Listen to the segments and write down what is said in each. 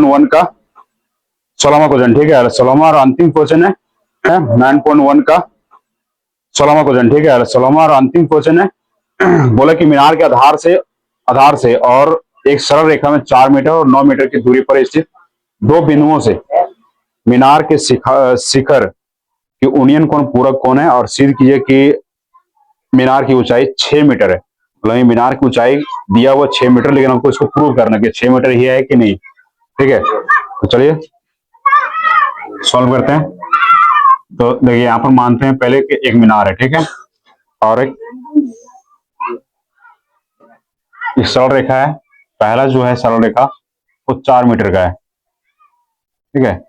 1 का 16वां क्वेश्चन, ठीक है। 16वां और अंतिम क्वेश्चन है 9.1 का 16वां क्वेश्चन, ठीक है। 16वां और अंतिम क्वेश्चन है। बोला कि मीनार के आधार से और एक सरल रेखा में 4 मीटर और 9 मीटर की दूरी पर स्थित दो बिंदुओं से मीनार के शिखर की यूनियन कोण पूरक कोण है, और सिद्ध कीजिए कि मीनार की ऊंचाई 6 मीटर है। मतलब मीनार की ऊंचाई दिया हुआ 6 मीटर, लेकिन हमको इसको प्रूव करना कि 6 मीटर ही है कि नहीं, ठीक है। तो चलिए सॉल्व करते हैं। तो देखिए यहाँ पर मानते हैं पहले कि एक मीनार है, ठीक है, और एक सरल रेखा है। पहला जो है सरल रेखा वो 4 मीटर का है, ठीक है,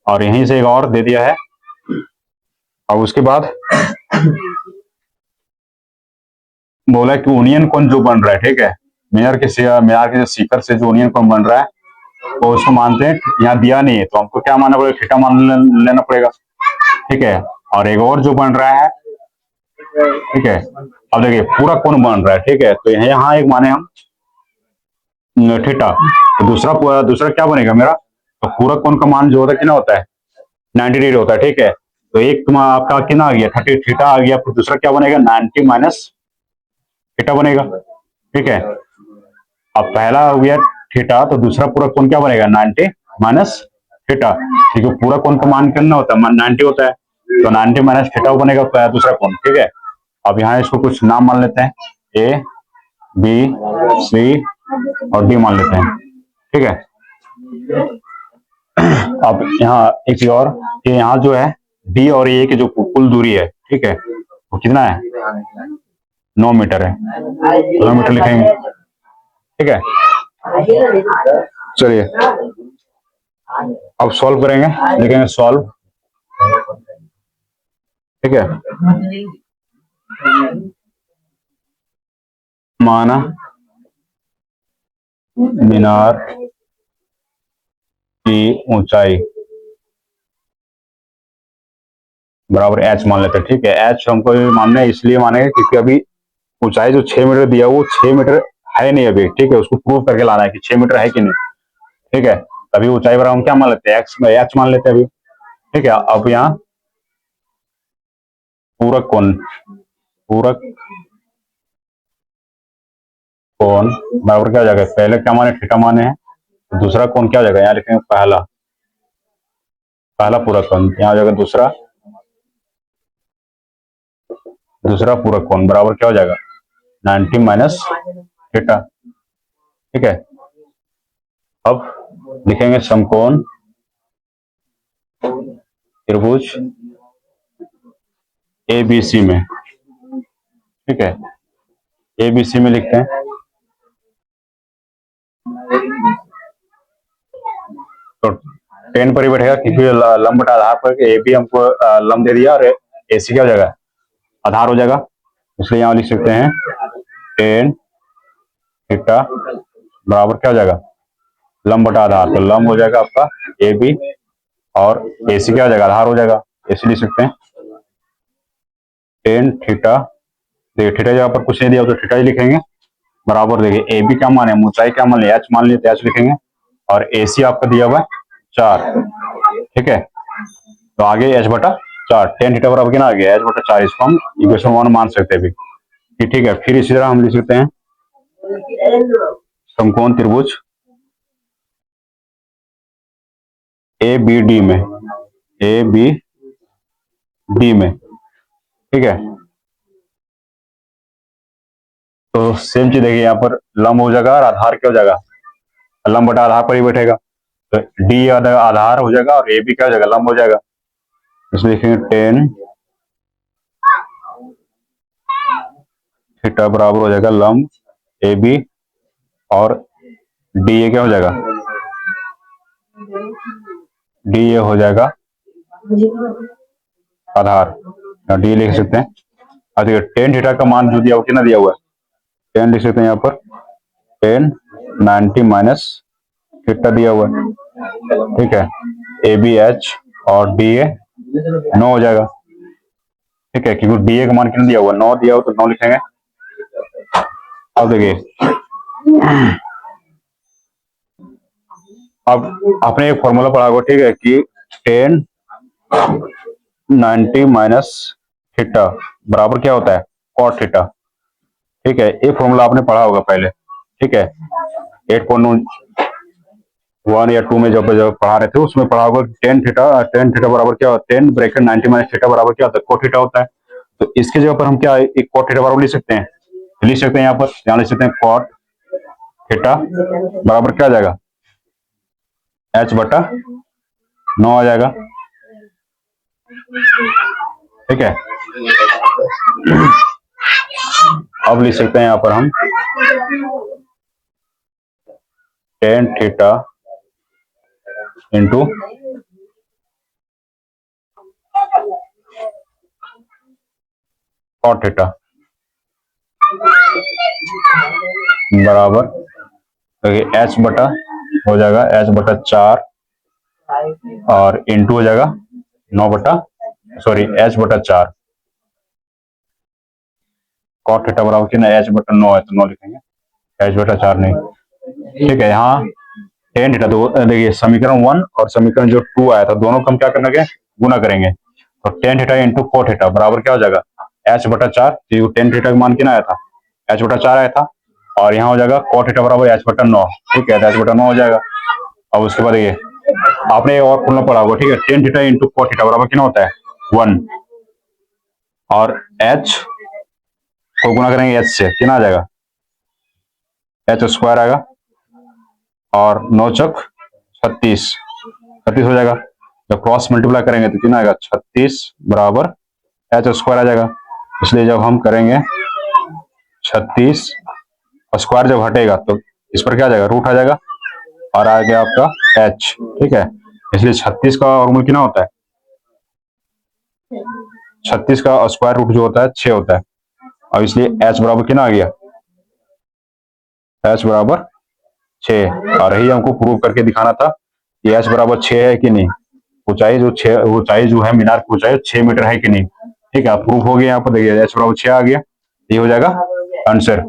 और यहीं से एक और दे दिया है। और उसके बाद बोला कि यूनियन कोण जो बन रहा है, ठीक है, मीनार के शिखर से जो यूनियन कोण बन रहा है तो उसको मानते हैं। यहाँ दिया नहीं है तो हमको क्या मानना पड़ेगा, थीटा मान लेना पड़ेगा, ठीक है। और एक और जो बन रहा है, ठीक है, अब देखिए पूरा कोण बन रहा है, ठीक है, तो यहाँ एक माने हम थीटा, तो दूसरा क्या बनेगा मेरा, तो पूरा कोण का मान जो होता है कितना होता है 90 डिग्री होता है, ठीक है। तो एक तुम आपका कितना आ गया 30 थीटा आ गया, फिर दूसरा क्या बनेगा 90 माइनस थीटा बनेगा, ठीक है। अब पहला हो गया थीटा, तो दूसरा पूरा कोण क्या बनेगा 90 माइनस थीटा, क्योंकि पूरा कोण का मान कितना होता है 90 होता है, तो 90 माइनस थीटा बनेगा दूसरा कोण, ठीक है। अब यहाँ इसको कुछ नाम मान लेते हैं, ए बी सी और डी मान लेते हैं, ठीक है। अब यहाँ एक चीज और, कि यहाँ जो है डी और ए की जो कुल दूरी है, ठीक है, वो कितना है 9 मीटर है, 9 मीटर लिखेंगे, ठीक है। चलिए अब सॉल्व करेंगे, लिखेंगे सॉल्व, ठीक है। माना मीनार की ऊंचाई बराबर एच मान लेते हैं, ठीक है। एच हमको मानना है, इसलिए मानेंगे क्योंकि अभी ऊंचाई जो 6 मीटर दिया वो 6 मीटर है नहीं अभी, ठीक है, उसको प्रूव करके लाना है कि 6 मीटर है कि नहीं, ठीक है। अभी ऊंचाई बराबर हम क्या मान लेते हैं एच मान लेते हैं अभी, ठीक है। अब यहाँ पूरक कोण बराबर क्या हो जाएगा, पहले क्या माने थीटा माने हैं, तो दूसरा कोण क्या हो जाएगा, यहाँ लिखेंगे पहला पूरक कोण, यहाँ हो जाएगा दूसरा पूरक कोण बराबर क्या हो जाएगा 90 माइनस थीटा, ठीक है। अब लिखेंगे समकोण त्रिभुज एबीसी में, ठीक है, एबीसी में लिखते हैं। तो 10 पर ही बैठेगा क्योंकि लंब बटा आधार पर ए बी हमको लंब दे दिया, और एसी क्या हो जाएगा आधार हो जाएगा, इसलिए यहाँ लिख सकते हैं 10 थीटा बराबर क्या हो जाएगा लंब बटा आधार, तो लंब हो जाएगा आपका ए बी, और एसी क्या हो जाएगा आधार हो जाएगा, एसी लिख सकते हैं 10 थीटा। देखिए थीटा जगह पर कुछ नहीं दिया तो थीटा ही लिखेंगे, बराबर देखिए ए बी क्या मान है, ऊंचाई क्या मान लिया एच मान लिया, तो एच लिखेंगे, और एसी आपका दिया हुआ है 4, ठीक है। तो आगे एच बटा 4, 10 थीटा बराबर कितना आ गया एच बटा 4, इसको हम इक्वेशन 1 मान सकते हैं अभी, ठीक है। फिर इसी तरह हम लिख सकते हैं समकोण त्रिभुज ए बी डी में, ठीक है। तो सेम चीज देखिए यहाँ पर लंब हो जाएगा और आधार क्या हो जाएगा, लंब बटा आधार पर ही बैठेगा, तो डी आधार हो जाएगा और ए बी क्या हो जाएगा लंब हो जाएगा, इसलिए लिखेंगे 10 थीटा बराबर हो जाएगा लंब ए बी, और डी ए क्या हो जाएगा डी ए हो जाएगा आधार, डी लिख सकते हैं। अब देखिए 10 थीटा का मान जो दिया हुआ कितना दिया हुआ है 10 लिख सकते हैं यहाँ पर 10 90 माइनस थीटा दिया हुआ है, ठीक है। ए बी एच और डी ए 9 हो जाएगा, ठीक है, क्योंकि डी ए का मान कितना दिया हुआ 9 दिया हुआ, तो 9 लिखेंगे। अब देखिए अब आपने एक फॉर्मूला पढ़ा होगा, ठीक है, कि टेन 90 माइनस थीटा बराबर क्या होता है, कॉट थीटा। ठीक है, ये फॉर्मूला आपने पढ़ा होगा पहले। ठीक है, 8.1 या 2 में जब जब पढ़ा रहे थे उसमें पढ़ा होगा टेन थीटा बराबर क्या होता है, 10 ब्रैकेट 90 माइनस थीटा बराबर क्या होता है, कोट थीटा होता है। तो इसके जगह पर हम क्या एक कोट थीटा बराबर लिख सकते हैं, यहाँ पर लिख सकते हैं कोट थीटा बराबर क्या आ जाएगा, h बटा 9 आ जाएगा। ठीक है, अब लिख सकते हैं यहाँ पर हम tan theta into cot theta बराबर h बटा हो जाएगा h बटा 4 और इंटू हो जाएगा 9 बटा h बटा 4। कॉट थीटा बराबर कितना, h बटा 9 है तो 9 लिखेंगे, h बटा 4 नहीं। ठीक है, यहाँ टेन थीटा, तो देखिए समीकरण 1 और समीकरण जो 2 आया था दोनों को हम क्या करना, गुना करेंगे। तो ten theta into cot theta बराबर क्या हो जाएगा, h बटा 4। तो टेन थीटा का मान कितना आया था, h बटा 4 आया था, और यहाँ हो जाएगा कोट थीटा बराबर h बटा 9। ठीक है, h बटा 9 हो जाएगा। अब उसके बाद ये आपने और फॉर्मूला पढ़ा होगा, ठीक है, ten theta into cot theta बराबर कितना होता है 1, और h को गुना करेंगे h से, कितना आ जाएगा, h स्क्वायर आएगा, और 9 चौक 36 हो जाएगा। जब क्रॉस मल्टीप्लाई करेंगे तो कितना आएगा, 36 बराबर h स्क्वायर आ जाएगा। इसलिए जब हम करेंगे 36 स्क्वायर जब हटेगा तो इस पर क्या आ जाएगा, रूट आ जाएगा, और आ गया आपका h। ठीक है, इसलिए 36 का वर्गमूल कितना होता है, 36 का स्क्वायर रूट जो होता है 6 होता है। अब इसलिए h बराबर कितना आ गया, h बराबर 6। और यही हमको प्रूव करके दिखाना था कि h बराबर 6 है कि नहीं, ऊंचाई जो है मीनार की ऊंचाई 6 मीटर है कि नहीं। ठीक है, प्रूफ हो गया। यहाँ पर देखिए h बराबर 6 आ गया, ये हो जाएगा आंसर।